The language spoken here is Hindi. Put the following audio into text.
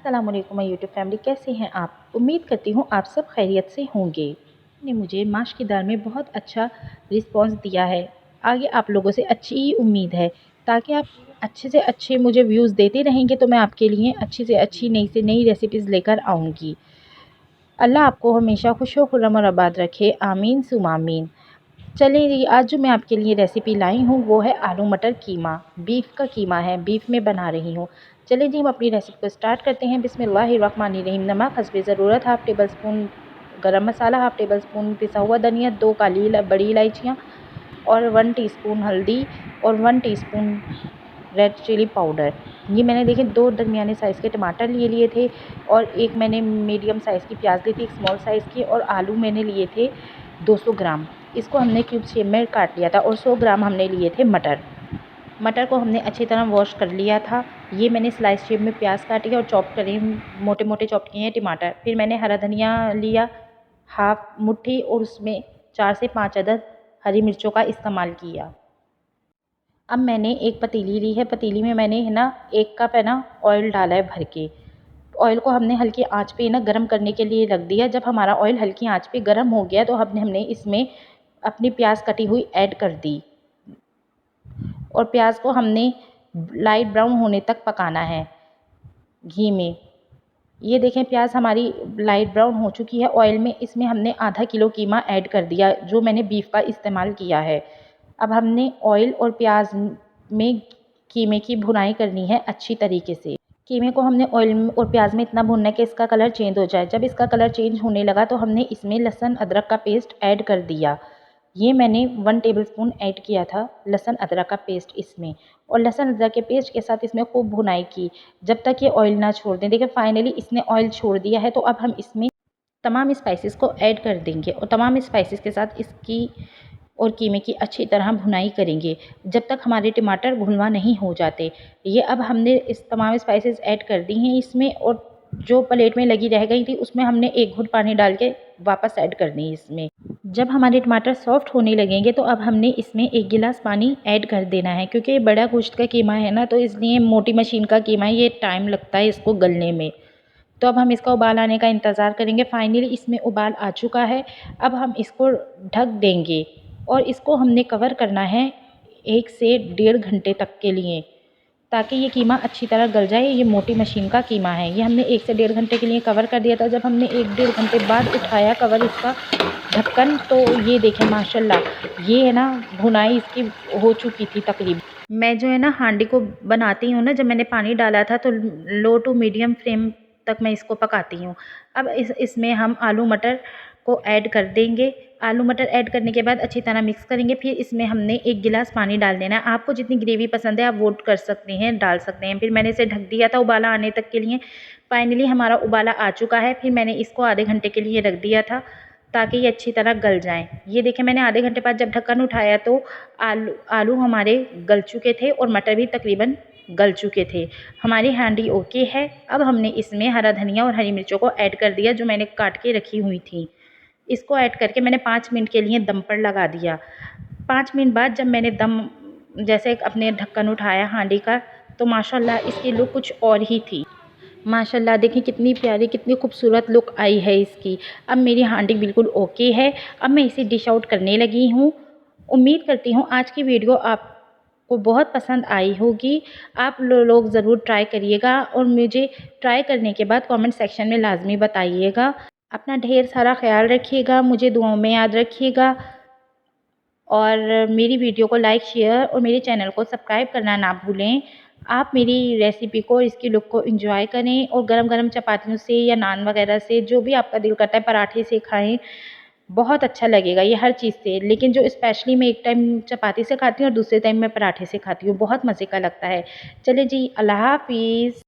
अस्सलाम वालेकुम माय यूट्यूब फैमिली, कैसे हैं आप। उम्मीद करती हूँ आप सब खैरियत से होंगे। ने मुझे माश की दाल में बहुत अच्छा रिस्पांस दिया है। आगे आप लोगों से अच्छी ही उम्मीद है, ताकि आप अच्छे से अच्छे मुझे व्यूज़ देते रहेंगे तो मैं आपके लिए अच्छी से अच्छी नई से नई रेसिपीज़ लेकर आऊँगी। अल्लाह आपको हमेशा खुश खुर्रम और आबाद रखे, आमीन सुम आमीन। चलिए जी, आज जो मैं आपके लिए रेसिपी लाई हूँ वो है आलू मटर कीमा। बीफ का कीमा है, बीफ में बना रही हूँ। चलिए जी, हम अपनी रेसिपी को स्टार्ट करते हैं। बिस्मिल्लाहिर्रहमानिर्रहीम। नमक हस्बे ज़रूरत, हाफ़ टेबल स्पून गरम मसाला, हाफ़ टेबल स्पून पिसा हुआ धनिया, 2 बड़ी इलायचियाँ और 1 टीस्पून हल्दी और 1 टीस्पून रेड चिली पाउडर। ये मैंने देखिए 2 दरमियाने साइज़ के टमाटर लिए थे और एक मैंने मीडियम साइज़ की प्याज ली थी, एक स्मॉल साइज़ की, और आलू मैंने लिए थे 200 ग्राम। इसको हमने क्यूब शेप में काट लिया था और 100 ग्राम हमने लिए थे मटर। मटर को हमने अच्छी तरह वॉश कर लिया था। ये मैंने स्लाइस शेप में प्याज काटी है और चॉप करे मोटे मोटे चॉप किए हैं टमाटर। फिर मैंने हरा धनिया लिया हाफ मुट्ठी और उसमें 4 से 5 अदद हरी मिर्चों का इस्तेमाल किया। अब मैंने एक पतीली ली है, पतीली में मैंने 1 कप ऑयल डाला है भर के। ऑयल को हमने हल्की आंच पे गरम करने के लिए रख दिया। जब हमारा ऑयल हल्की आंच पे गरम हो गया तो हमने इसमें अपनी प्याज कटी हुई ऐड कर दी और प्याज को हमने लाइट ब्राउन होने तक पकाना है घी में। ये देखें प्याज हमारी लाइट ब्राउन हो चुकी है ऑयल में। इसमें हमने आधा किलो कीमा ऐड कर दिया जो मैंने बीफ का इस्तेमाल किया है। अब हमने ऑयल और प्याज में कीमे की भुनाई करनी है अच्छी तरीके से। कीमे को हमने ऑयल और प्याज में इतना भूनना है कि इसका कलर चेंज हो जाए। जब इसका कलर चेंज होने लगा तो हमने इसमें लहसुन अदरक का पेस्ट ऐड कर दिया। ये मैंने 1 टेबलस्पून ऐड किया था लहसुन अदरक का पेस्ट इसमें, और लहसुन अदरक के पेस्ट के साथ इसमें खूब भुनाई की जब तक ये ऑयल ना छोड़ दें। देखिए फाइनली इसने ऑयल छोड़ दिया है। तो अब हम इसमें तमाम स्पाइसेस को ऐड कर देंगे और तमाम स्पाइसेस के साथ इसकी और कीमे की अच्छी तरह भुनाई करेंगे जब तक हमारे टमाटर भुनवा नहीं हो जाते। ये अब हमने इस तमाम स्पाइसेस ऐड कर दी हैं इसमें, और जो प्लेट में लगी रह गई थी उसमें हमने 1 घुट पानी डाल के वापस ऐड कर दी इसमें। जब हमारे टमाटर सॉफ्ट होने लगेंगे तो अब हमने इसमें 1 गिलास पानी ऐड कर देना है, क्योंकि ये बड़ा गोश्त का कीमा है ना, तो इसलिए मोटी मशीन का कीमा है, ये टाइम लगता है इसको गलने में। तो अब हम इसका उबाल आने का इंतज़ार करेंगे। फाइनली इसमें उबाल आ चुका है। अब हम इसको ढक देंगे और इसको हमने कवर करना है 1 से 1.5 घंटे तक के लिए, ताकि ये कीमा अच्छी तरह गल जाए। ये मोटी मशीन का कीमा है। ये हमने 1 से 1.5 घंटे के लिए कवर कर दिया था। जब हमने 1-1.5 घंटे बाद उठाया कवर इसका ढक्कन, तो ये देखें माशाल्लाह ये भुनाई इसकी हो चुकी थी तकरीबन। मैं जो हांडी को बनाती हूँ जब मैंने पानी डाला था तो लो टू मीडियम फ्लेम तक मैं इसको पकाती हूँ। अब इसमें हम आलू मटर को ऐड कर देंगे। आलू मटर ऐड करने के बाद अच्छी तरह मिक्स करेंगे। फिर इसमें हमने 1 गिलास पानी डाल देना है। आपको जितनी ग्रेवी पसंद है आप वोट कर सकते हैं, डाल सकते हैं। फिर मैंने इसे ढक दिया था उबाला आने तक के लिए। फाइनली हमारा उबाला आ चुका है। फिर मैंने इसको आधे घंटे के लिए रख दिया था ताकि ये अच्छी तरह गल जाएँ। ये देखें मैंने आधे घंटे बाद जब ढक्कन उठाया तो आलू हमारे गल चुके थे और मटर भी तकरीबन गल चुके थे। हमारी हांडी ओके है। अब हमने इसमें हरा धनिया और हरी मिर्चों को ऐड कर दिया जो मैंने काट के रखी हुई थी। इसको ऐड करके मैंने 5 मिनट के लिए दम पर लगा दिया। 5 मिनट बाद जब मैंने दम जैसे अपने ढक्कन उठाया हांडी का, तो माशाल्लाह इसकी लुक कुछ और ही थी। माशाल्लाह देखिए कितनी प्यारी कितनी खूबसूरत लुक आई है इसकी। अब मेरी हांडी बिल्कुल ओके है। अब मैं इसे डिश आउट करने लगी हूँ। उम्मीद करती हूँ आज की वीडियो आपको बहुत पसंद आई होगी। आप लोग ज़रूर ट्राई करिएगा और मुझे ट्राई करने के बाद कमेंट सेक्शन में लाजमी बताइएगा। अपना ढेर सारा ख्याल रखिएगा, मुझे दुआओं में याद रखिएगा और मेरी वीडियो को लाइक शेयर और मेरे चैनल को सब्सक्राइब करना ना भूलें। आप मेरी रेसिपी को और इसकी लुक को एंजॉय करें और गरम-गरम चपातियों से या नान वगैरह से, जो भी आपका दिल करता है, पराठे से खाएं। बहुत अच्छा लगेगा ये हर चीज़ से। लेकिन जो स्पेशली मैं एक टाइम चपाती से खाती हूँ और दूसरे टाइम मैं पराठे से खाती हूँ, बहुत मज़े का लगता है। चलिए जी, अल्लाह हाफ़िज़।